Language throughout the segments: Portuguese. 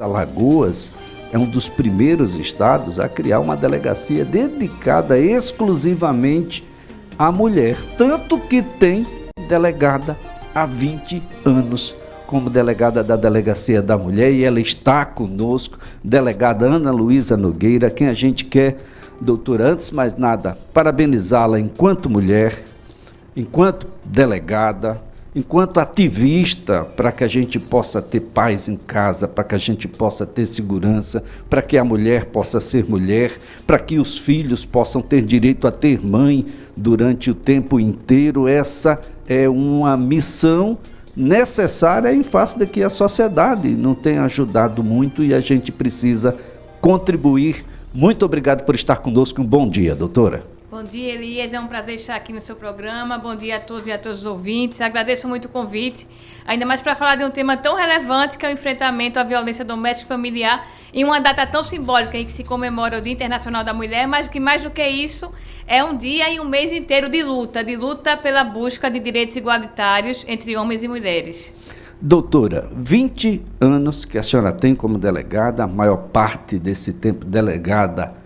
Alagoas é um dos primeiros estados a criar uma delegacia dedicada exclusivamente à mulher, tanto que tem delegada há 20 anos como delegada da Delegacia da Mulher, e ela está conosco, delegada Ana Luísa Nogueira, quem a gente quer, doutora, antes de mais nada, parabenizá-la enquanto mulher, enquanto delegada, enquanto ativista, para que a gente possa ter paz em casa, para que a gente possa ter segurança, para que a mulher possa ser mulher, para que os filhos possam ter direito a ter mãe durante o tempo inteiro. Essa é uma missão necessária em face de que a sociedade não tem ajudado muito e a gente precisa contribuir. Muito obrigado por estar conosco. Um bom dia, doutora. Bom dia, Elias. É um prazer estar aqui no seu programa. Bom dia a todos e a todos os ouvintes. Agradeço muito o convite, ainda mais para falar de um tema tão relevante que é o enfrentamento à violência doméstica e familiar em uma data tão simbólica em que se comemora o Dia Internacional da Mulher, mas que mais do que isso é um dia e um mês inteiro de luta pela busca de direitos igualitários entre homens e mulheres. Doutora, 20 anos que a senhora tem como delegada, a maior parte desse tempo delegada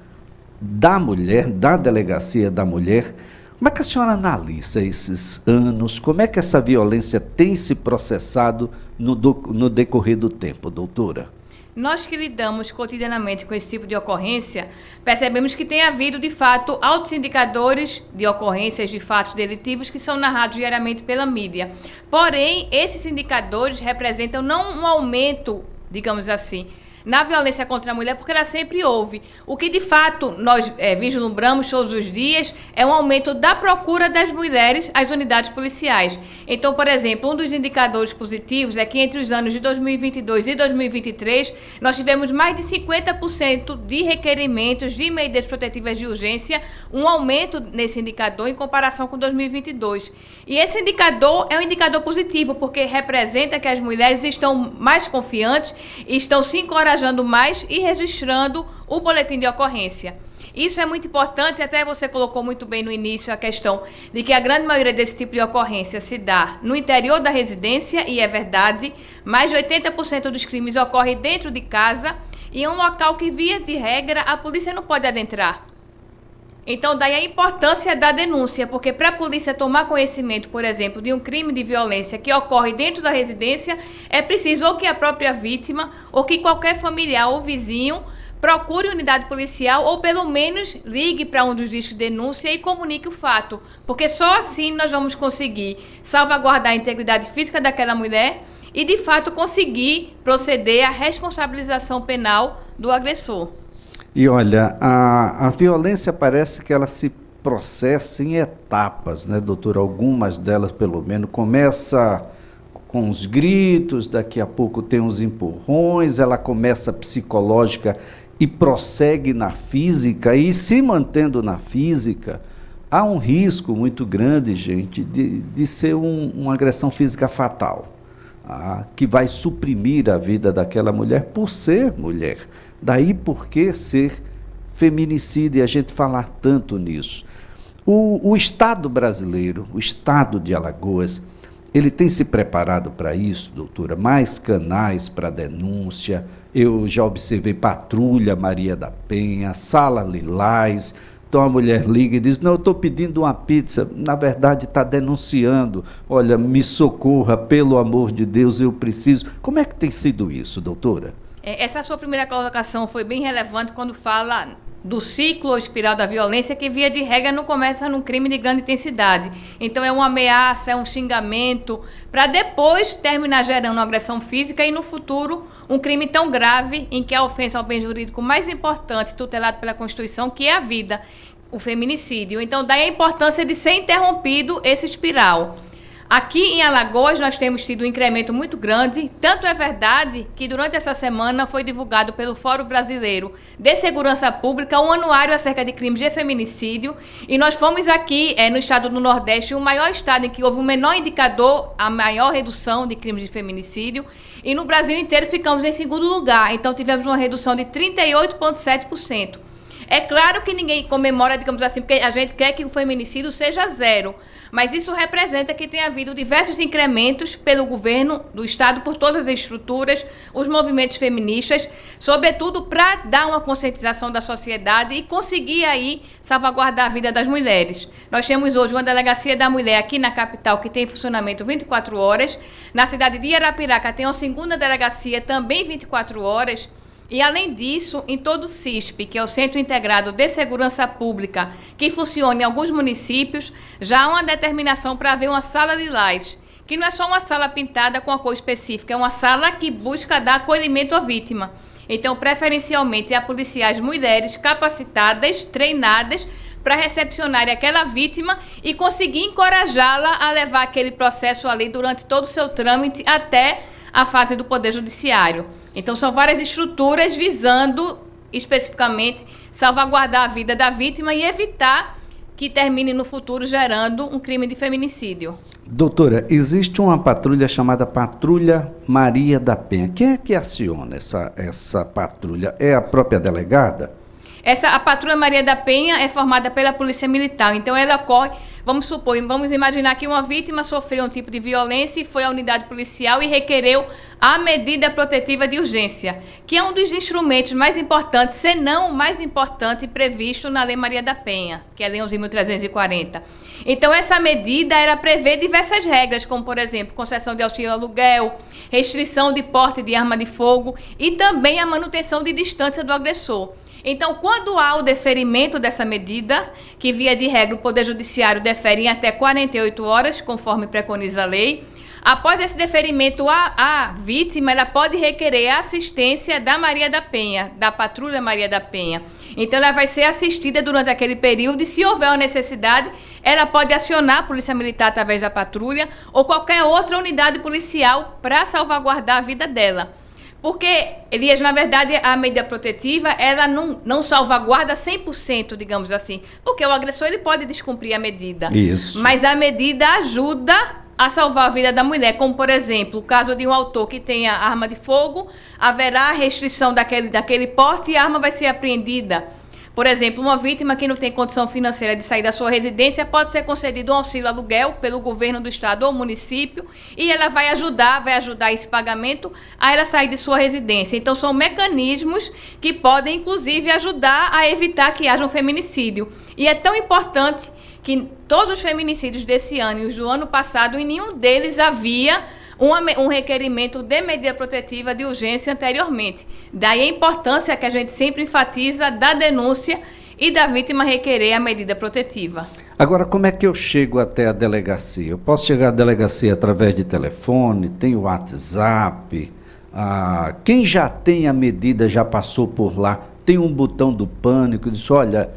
da mulher, da Delegacia da Mulher. Como é que a senhora analisa esses anos? Como é que essa violência tem se processado no decorrer do tempo, doutora? Nós que lidamos cotidianamente com esse tipo de ocorrência, percebemos que tem havido, de fato, altos indicadores de ocorrências de fatos delitivos que são narrados diariamente pela mídia. Porém, esses indicadores representam não um aumento, digamos assim, na violência contra a mulher, porque ela sempre houve. O que, de fato, nós vislumbramos todos os dias é um aumento da procura das mulheres às unidades policiais. Então, por exemplo, um dos indicadores positivos é que entre os anos de 2022 e 2023, nós tivemos mais de 50% de requerimentos de medidas protetivas de urgência, um aumento nesse indicador em comparação com 2022. E esse indicador é um indicador positivo, porque representa que as mulheres estão mais confiantes, estão se encorajando mais e registrando o boletim de ocorrência. Isso é muito importante, até você colocou muito bem no início a questão de que a grande maioria desse tipo de ocorrência se dá no interior da residência, e é verdade, mais de 80% dos crimes ocorrem dentro de casa, e é um local que, via de regra, a polícia não pode adentrar. Então, daí a importância da denúncia, porque para a polícia tomar conhecimento, por exemplo, de um crime de violência que ocorre dentro da residência, é preciso ou que a própria vítima, ou que qualquer familiar ou vizinho procure unidade policial, ou pelo menos ligue para um dos discos de denúncia e comunique o fato, porque só assim nós vamos conseguir salvaguardar a integridade física daquela mulher e, de fato, conseguir proceder à responsabilização penal do agressor. E olha, a violência parece que ela se processa em etapas, né, doutora? Algumas delas, pelo menos, começa com os gritos, daqui a pouco tem uns empurrões, ela começa psicológica e prossegue na física, e se mantendo na física, há um risco muito grande, gente, de ser uma agressão física fatal, que vai suprimir a vida daquela mulher por ser mulher. Daí por que ser feminicídio e a gente falar tanto nisso. O Estado brasileiro, o Estado de Alagoas, ele tem se preparado para isso, doutora? Mais canais para denúncia. Eu já observei Patrulha Maria da Penha, Sala Lilás. Então a mulher liga e diz, não, eu estou pedindo uma pizza. Na verdade está denunciando. Olha, me socorra, pelo amor de Deus, eu preciso. Como é que tem sido isso, doutora? Essa sua primeira colocação foi bem relevante quando fala do ciclo ou espiral da violência, que via de regra não começa num crime de grande intensidade. Então é uma ameaça, é um xingamento, para depois terminar gerando uma agressão física e no futuro um crime tão grave em que a ofensa ao bem jurídico mais importante, tutelado pela Constituição, que é a vida, o feminicídio. Então daí a importância de ser interrompido esse espiral. Aqui em Alagoas nós temos tido um incremento muito grande, tanto é verdade que durante essa semana foi divulgado pelo Fórum Brasileiro de Segurança Pública um anuário acerca de crimes de feminicídio, e nós fomos aqui no estado do Nordeste, o maior estado em que houve um menor indicador, a maior redução de crimes de feminicídio, e no Brasil inteiro ficamos em segundo lugar, então tivemos uma redução de 38,7%. É claro que ninguém comemora, digamos assim, porque a gente quer que o feminicídio seja zero, mas isso representa que tem havido diversos incrementos pelo governo do Estado, por todas as estruturas, os movimentos feministas, sobretudo para dar uma conscientização da sociedade e conseguir aí salvaguardar a vida das mulheres. Nós temos hoje uma delegacia da mulher aqui na capital que tem funcionamento 24 horas, na cidade de Arapiraca tem uma segunda delegacia também 24 horas, e, além disso, em todo o CISP, que é o Centro Integrado de Segurança Pública, que funciona em alguns municípios, já há uma determinação para haver uma sala de lajes, que não é só uma sala pintada com a cor específica, é uma sala que busca dar acolhimento à vítima. Então, preferencialmente, há policiais mulheres capacitadas, treinadas, para recepcionar aquela vítima e conseguir encorajá-la a levar aquele processo ali durante todo o seu trâmite até a fase do Poder Judiciário. Então, são várias estruturas visando, especificamente, salvaguardar a vida da vítima e evitar que termine no futuro gerando um crime de feminicídio. Doutora, existe uma patrulha chamada Patrulha Maria da Penha. Quem é que aciona essa patrulha? É a própria delegada? A Patrulha Maria da Penha é formada pela Polícia Militar, então ela ocorre, vamos imaginar que uma vítima sofreu um tipo de violência e foi à unidade policial e requereu a medida protetiva de urgência, que é um dos instrumentos mais importantes, se não o mais importante previsto na Lei Maria da Penha, que é a Lei 11.340. Então, essa medida era prever diversas regras, como, por exemplo, concessão de auxílio aluguel, restrição de porte de arma de fogo e também a manutenção de distância do agressor. Então, quando há o deferimento dessa medida, que via de regra o Poder Judiciário defere em até 48 horas, conforme preconiza a lei, após esse deferimento, a vítima ela pode requerer a assistência da Maria da Penha, da Patrulha Maria da Penha. Então, ela vai ser assistida durante aquele período e, se houver uma necessidade, ela pode acionar a Polícia Militar através da patrulha ou qualquer outra unidade policial para salvaguardar a vida dela. Porque, Elias, na verdade, a medida protetiva, ela não salvaguarda 100%, digamos assim. Porque o agressor ele pode descumprir a medida. Isso. Mas a medida ajuda a salvar a vida da mulher. Como, por exemplo, o caso de um autor que tenha arma de fogo, haverá restrição daquele porte e a arma vai ser apreendida. Por exemplo, uma vítima que não tem condição financeira de sair da sua residência pode ser concedido um auxílio aluguel pelo governo do estado ou município e ela vai ajudar esse pagamento a ela sair de sua residência. Então, são mecanismos que podem, inclusive, ajudar a evitar que haja um feminicídio. E é tão importante que todos os feminicídios desse ano e os do ano passado, em nenhum deles havia um requerimento de medida protetiva de urgência anteriormente. Daí a importância que a gente sempre enfatiza da denúncia e da vítima requerer a medida protetiva. Agora, como é que eu chego até a delegacia? Eu posso chegar à delegacia através de telefone, tem o WhatsApp? Quem já tem a medida já passou por lá? Tem um botão do pânico, diz, olha,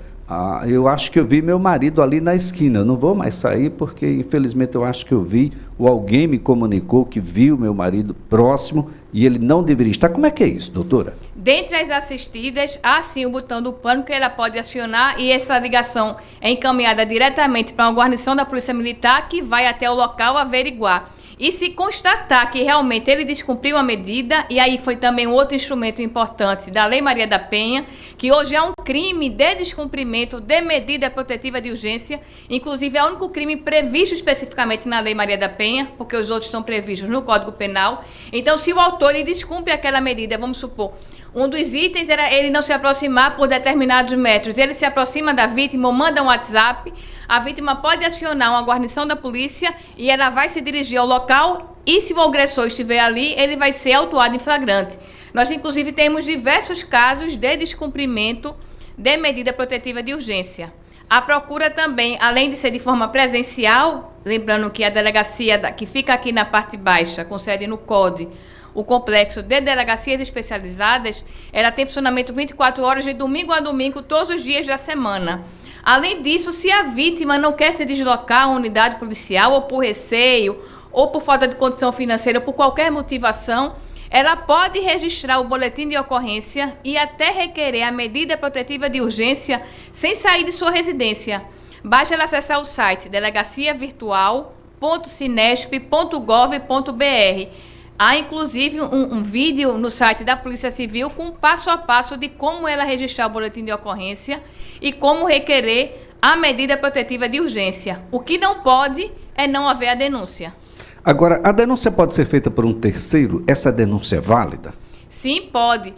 eu acho que eu vi meu marido ali na esquina, eu não vou mais sair porque, infelizmente, eu acho que eu vi, ou alguém me comunicou que viu meu marido próximo e ele não deveria estar. Como é que é isso, doutora? Dentre as assistidas, há sim o botão do pânico que ela pode acionar e essa ligação é encaminhada diretamente para uma guarnição da Polícia Militar que vai até o local averiguar. E se constatar que realmente ele descumpriu a medida, e aí foi também um outro instrumento importante da Lei Maria da Penha, que hoje é um crime de descumprimento de medida protetiva de urgência, inclusive é o único crime previsto especificamente na Lei Maria da Penha, porque os outros estão previstos no Código Penal. Então, se o autor ele descumpre aquela medida, vamos supor, um dos itens era ele não se aproximar por determinados metros. Ele se aproxima da vítima ou manda um WhatsApp. A vítima pode acionar uma guarnição da polícia e ela vai se dirigir ao local e, se o agressor estiver ali, ele vai ser autuado em flagrante. Nós, inclusive, temos diversos casos de descumprimento de medida protetiva de urgência. A procura também, além de ser de forma presencial, lembrando que a delegacia que fica aqui na parte baixa, com sede no CODE, o complexo de delegacias especializadas, ela tem funcionamento 24 horas de domingo a domingo, todos os dias da semana. Além disso, se a vítima não quer se deslocar a uma unidade policial, ou por receio, ou por falta de condição financeira, ou por qualquer motivação, ela pode registrar o boletim de ocorrência e até requerer a medida protetiva de urgência sem sair de sua residência. Basta ela acessar o site delegaciavirtual.cinesp.gov.br. Há, inclusive, um vídeo no site da Polícia Civil com passo a passo de como ela registrar o boletim de ocorrência e como requerer a medida protetiva de urgência. O que não pode é não haver a denúncia. Agora, a denúncia pode ser feita por um terceiro? Essa denúncia é válida? Sim, pode.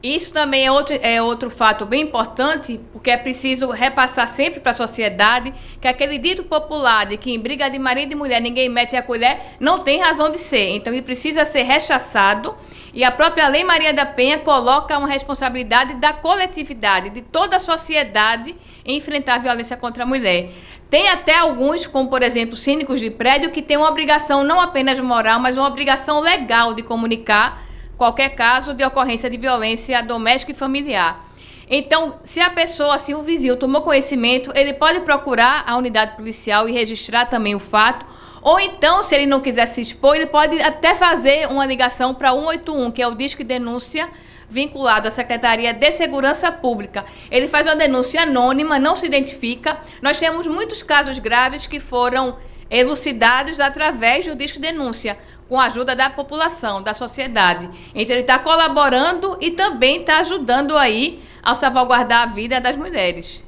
Isso também é outro fato bem importante, porque é preciso repassar sempre para a sociedade que aquele dito popular de que em briga de marido e mulher ninguém mete a colher não tem razão de ser. Então, ele precisa ser rechaçado e a própria Lei Maria da Penha coloca uma responsabilidade da coletividade, de toda a sociedade, em enfrentar a violência contra a mulher. Tem até alguns, como por exemplo, síndicos de prédio, que têm uma obrigação não apenas moral, mas uma obrigação legal de comunicar qualquer caso de ocorrência de violência doméstica e familiar. Então, se a pessoa, se o vizinho tomou conhecimento, ele pode procurar a unidade policial e registrar também o fato, ou então, se ele não quiser se expor, ele pode até fazer uma ligação para 181, que é o Disque Denúncia, vinculado à Secretaria de Segurança Pública. Ele faz uma denúncia anônima, não se identifica. Nós temos muitos casos graves que foram elucidados através do Disque Denúncia, com a ajuda da população, da sociedade. Então, ele está colaborando e também está ajudando aí a salvaguardar a vida das mulheres.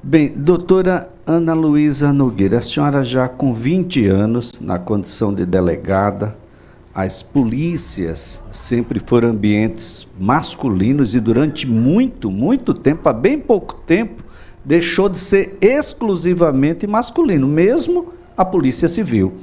Bem, doutora Ana Luísa Nogueira, a senhora já com 20 anos na condição de delegada, as polícias sempre foram ambientes masculinos e durante muito tempo, há bem pouco tempo, deixou de ser exclusivamente masculino, mesmo a Polícia Civil.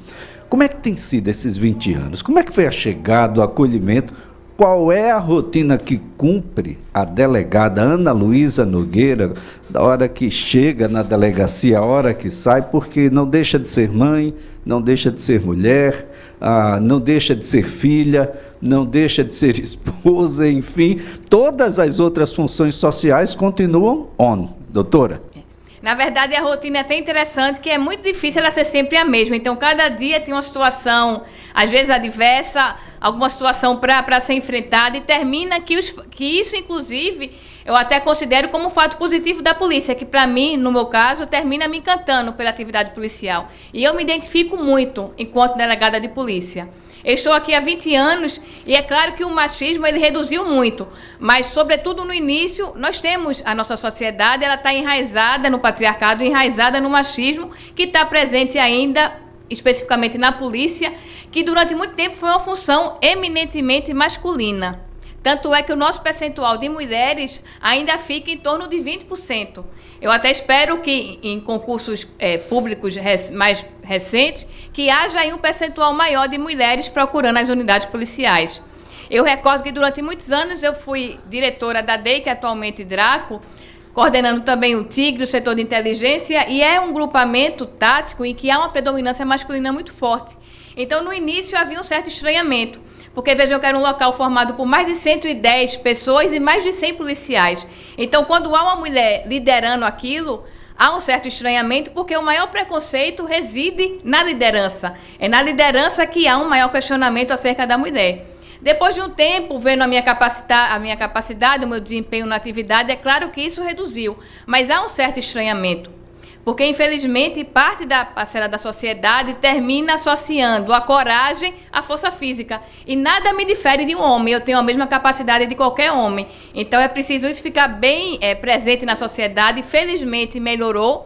Como é que tem sido esses 20 anos? Como é que foi a chegada, o acolhimento? Qual é a rotina que cumpre a delegada Ana Luísa Nogueira, da hora que chega na delegacia, a hora que sai, porque não deixa de ser mãe, não deixa de ser mulher, não deixa de ser filha, não deixa de ser esposa, enfim, todas as outras funções sociais continuam doutora? Na verdade, a rotina é até interessante, que é muito difícil ela ser sempre a mesma. Então, cada dia tem uma situação, às vezes adversa, alguma situação para ser enfrentada, e termina que isso, inclusive, eu até considero como um fato positivo da polícia, que para mim, no meu caso, termina me encantando pela atividade policial. E eu me identifico muito enquanto delegada de polícia. Eu estou aqui há 20 anos e é claro que o machismo ele reduziu muito, mas, sobretudo no início, nós temos a nossa sociedade, ela está enraizada no patriarcado, enraizada no machismo, que está presente ainda, especificamente na polícia, que durante muito tempo foi uma função eminentemente masculina. Tanto é que o nosso percentual de mulheres ainda fica em torno de 20%. Eu até espero que em concursos públicos mais recentes, que haja aí um percentual maior de mulheres procurando as unidades policiais. Eu recordo que durante muitos anos eu fui diretora da DEI, que é atualmente Draco, coordenando também o Tigre, o setor de inteligência, e é um grupamento tático em que há uma predominância masculina muito forte. Então, no início, havia um certo estranhamento, porque vejam que era um local formado por mais de 110 pessoas e mais de 100 policiais. Então, quando há uma mulher liderando aquilo, há um certo estranhamento, porque o maior preconceito reside na liderança. É na liderança que há um maior questionamento acerca da mulher. Depois de um tempo, vendo a minha capacidade, o meu desempenho na atividade, é claro que isso reduziu, mas há um certo estranhamento. Porque, infelizmente, parte da parcela da sociedade termina associando a coragem à força física. E nada me difere de um homem, eu tenho a mesma capacidade de qualquer homem. Então, é preciso isso ficar bem presente na sociedade. Felizmente, melhorou,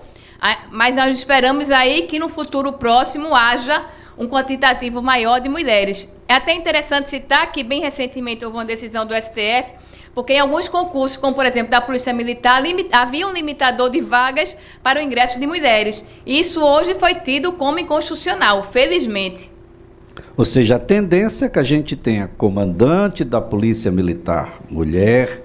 mas nós esperamos aí que no futuro próximo haja um quantitativo maior de mulheres. É até interessante citar que, bem recentemente, houve uma decisão do STF, porque em alguns concursos, como por exemplo da Polícia Militar, havia um limitador de vagas para o ingresso de mulheres. E isso hoje foi tido como inconstitucional, felizmente. Ou seja, a tendência é que a gente tenha comandante da Polícia Militar mulher,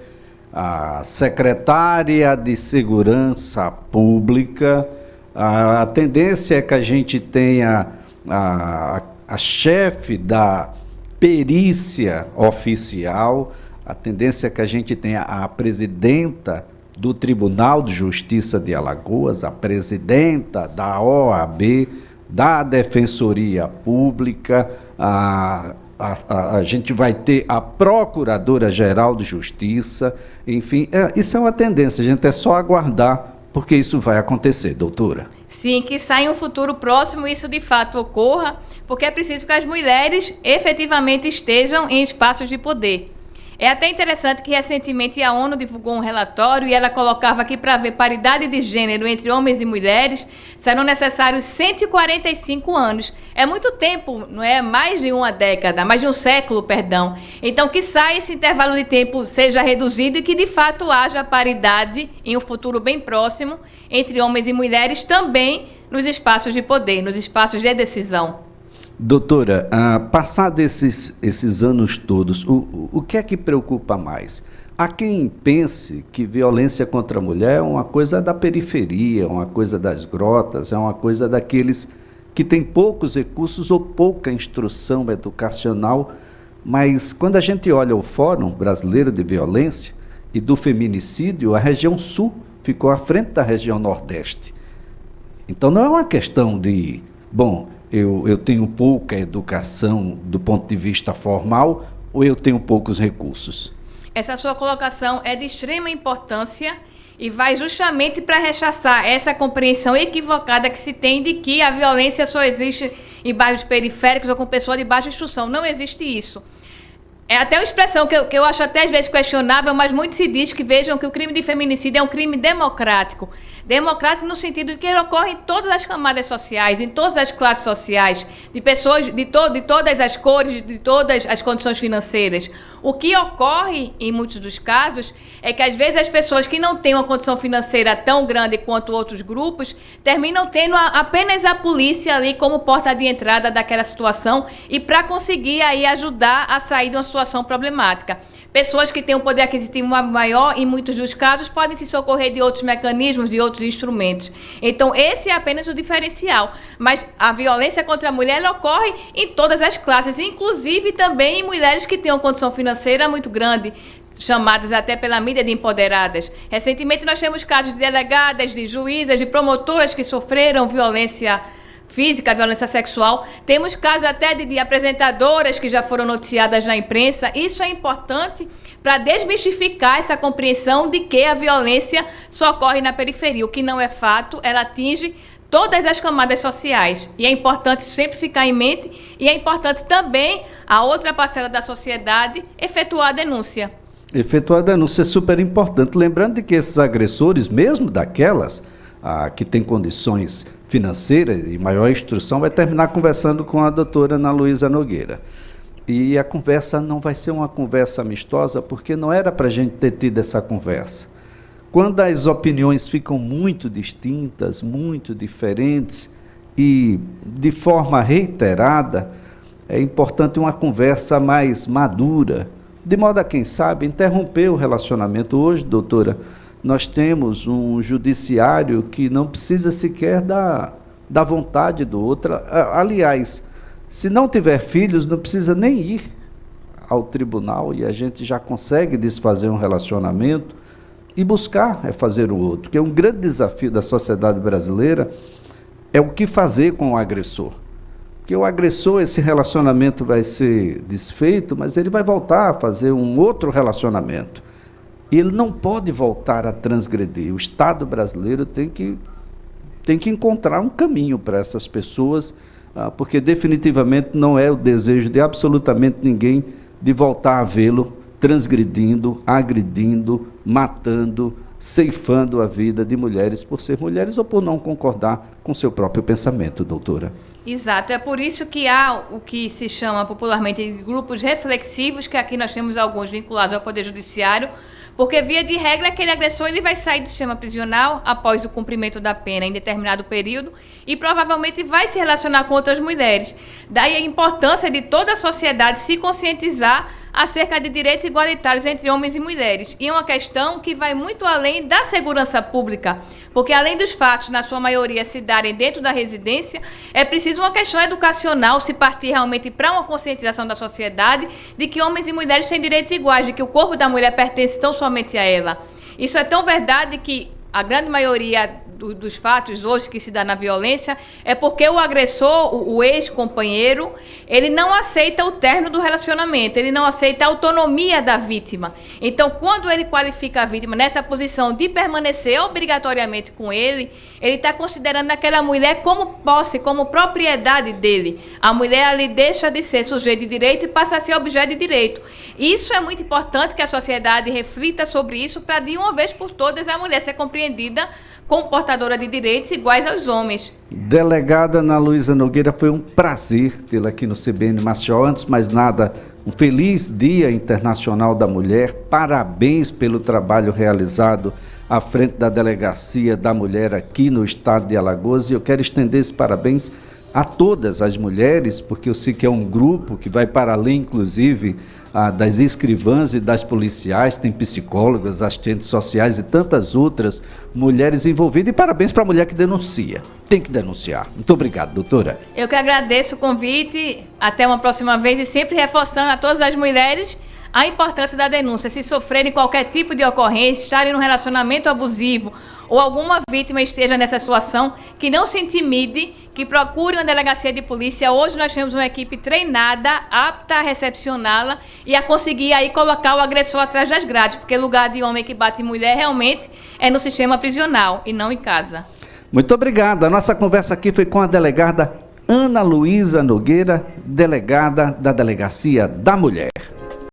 a secretária de Segurança Pública, a tendência é que a gente tenha a chefe da perícia oficial, a tendência é que a gente tenha a presidenta do Tribunal de Justiça de Alagoas, a presidenta da OAB, da Defensoria Pública, a gente vai ter a Procuradora-Geral de Justiça, enfim, isso é uma tendência, a gente é só aguardar porque isso vai acontecer, doutora. Sim, que saia em um futuro próximo isso de fato ocorra, porque é preciso que as mulheres efetivamente estejam em espaços de poder. É até interessante que recentemente a ONU divulgou um relatório e ela colocava que para haver paridade de gênero entre homens e mulheres serão necessários 145 anos. É muito tempo, não é? Mais de uma década, mais de um século, perdão. Então que saia esse intervalo de tempo seja reduzido e que de fato haja paridade em um futuro bem próximo entre homens e mulheres também nos espaços de poder, nos espaços de decisão. Doutora, passados esses anos todos, o que é que preocupa mais? Há quem pense que violência contra a mulher é uma coisa da periferia, uma coisa das grotas, é uma coisa daqueles que têm poucos recursos ou pouca instrução educacional, mas quando a gente olha o Fórum Brasileiro de Violência e do Feminicídio, a região sul ficou à frente da região nordeste. Então não é uma questão de, eu tenho pouca educação do ponto de vista formal ou eu tenho poucos recursos? Essa sua colocação é de extrema importância e vai justamente para rechaçar essa compreensão equivocada que se tem de que a violência só existe em bairros periféricos ou com pessoas de baixa instrução. Não existe isso. É até uma expressão que eu acho até às vezes questionável, mas muito se diz que vejam que o crime de feminicídio é um crime democrático. Democrático no sentido de que ele ocorre em todas as camadas sociais, em todas as classes sociais, de pessoas de todas as cores, de todas as condições financeiras. O que ocorre em muitos dos casos é que às vezes as pessoas que não têm uma condição financeira tão grande quanto outros grupos terminam tendo apenas a polícia ali como porta de entrada daquela situação e para conseguir aí ajudar a sair de uma situação problemática. Pessoas que têm um poder aquisitivo maior, em muitos dos casos, podem se socorrer de outros mecanismos, de outros instrumentos. Então, esse é apenas o diferencial. Mas a violência contra a mulher ela ocorre em todas as classes, inclusive também em mulheres que têm uma condição financeira muito grande, chamadas até pela mídia de empoderadas. Recentemente, nós temos casos de delegadas, de juízas, de promotoras que sofreram violência física, violência sexual. Temos casos até de apresentadoras que já foram noticiadas na imprensa. Isso é importante para desmistificar essa compreensão de que a violência só ocorre na periferia. O que não é fato, ela atinge todas as camadas sociais. E é importante sempre ficar em mente, e é importante também a outra parcela da sociedade efetuar a denúncia. Efetuar a denúncia é super importante. Lembrando de que esses agressores, mesmo daquelas que têm condições financeiras e maior instrução, vai terminar conversando com a doutora Ana Luísa Nogueira. E a conversa não vai ser uma conversa amistosa, porque não era para a gente ter tido essa conversa. Quando as opiniões ficam muito distintas, muito diferentes e de forma reiterada, é importante uma conversa mais madura, de modo a, quem sabe, interromper o relacionamento. Hoje, doutora, nós temos um judiciário que não precisa sequer da vontade do outro. Aliás, se não tiver filhos, não precisa nem ir ao tribunal e a gente já consegue desfazer um relacionamento e buscar fazer o outro, que é um grande desafio da sociedade brasileira, é o que fazer com o agressor. Porque o agressor, esse relacionamento vai ser desfeito, mas ele vai voltar a fazer um outro relacionamento. E ele não pode voltar a transgredir. O Estado brasileiro tem que encontrar um caminho para essas pessoas, porque definitivamente não é o desejo de absolutamente ninguém de voltar a vê-lo transgredindo, agredindo, matando, ceifando a vida de mulheres por ser mulheres ou por não concordar com seu próprio pensamento, doutora. Exato, é por isso que há o que se chama popularmente de grupos reflexivos, que aqui nós temos alguns vinculados ao Poder Judiciário, porque, via de regra, aquele agressor ele vai sair do sistema prisional após o cumprimento da pena em determinado período e provavelmente vai se relacionar com outras mulheres. Daí a importância de toda a sociedade se conscientizar acerca de direitos igualitários entre homens e mulheres. E é uma questão que vai muito além da segurança pública, porque além dos fatos, na sua maioria, se darem dentro da residência, é preciso uma questão educacional, se partir realmente para uma conscientização da sociedade de que homens e mulheres têm direitos iguais, de que o corpo da mulher pertence tão somente a ela. Isso é tão verdade que a grande maioria dos fatos hoje que se dá na violência é porque o agressor, o ex-companheiro, ele não aceita o término do relacionamento, ele não aceita a autonomia da vítima. Então, quando ele qualifica a vítima nessa posição de permanecer obrigatoriamente com ele está considerando aquela mulher como posse, como propriedade dele. A mulher ali deixa de ser sujeito de direito e passa a ser objeto de direito. Isso é muito importante que a sociedade reflita sobre isso para, de uma vez por todas, a mulher ser compreendida como portadora de direitos iguais aos homens. Delegada Ana Luísa Nogueira, foi um prazer tê-la aqui no CBN Maceió. Antes de mais nada, um feliz Dia Internacional da Mulher. Parabéns pelo trabalho realizado à frente da Delegacia da Mulher aqui no estado de Alagoas. E eu quero estender esse parabéns a todas as mulheres, porque eu sei que é um grupo que vai para além, inclusive, das escrivãs e das policiais, tem psicólogas, assistentes sociais e tantas outras mulheres envolvidas. E parabéns para a mulher que denuncia. Tem que denunciar. Muito obrigado, doutora. Eu que agradeço o convite. Até uma próxima vez e sempre reforçando a todas as mulheres a importância da denúncia. Se sofrerem qualquer tipo de ocorrência, estarem num relacionamento abusivo ou alguma vítima esteja nessa situação, que não se intimide, que procure uma delegacia de polícia. Hoje nós temos uma equipe treinada, apta a recepcioná-la e a conseguir aí colocar o agressor atrás das grades, porque lugar de homem que bate em mulher realmente é no sistema prisional e não em casa. Muito obrigado. A nossa conversa aqui foi com a delegada Ana Luísa Nogueira, delegada da Delegacia da Mulher.